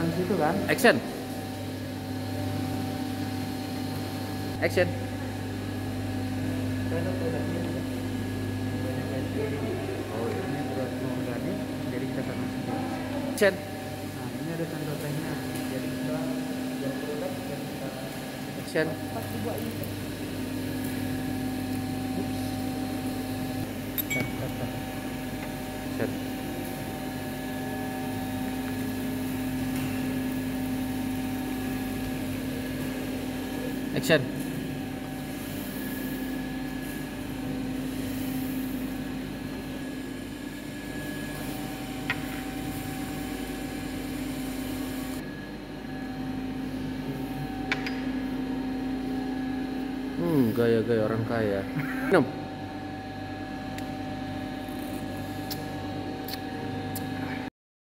di situ kan. Action. Action. Saya udah produk ini ya. Banyak kayak gini. Oh iya. Ini buat organik, jadi kita tanam sendiri. Action. Nah ini ada tanda-tandanya. Jadi kita jual produk dan kita Action. pas dibuat ini. Cut. Action. Action. Gaya-gaya orang kaya. 6.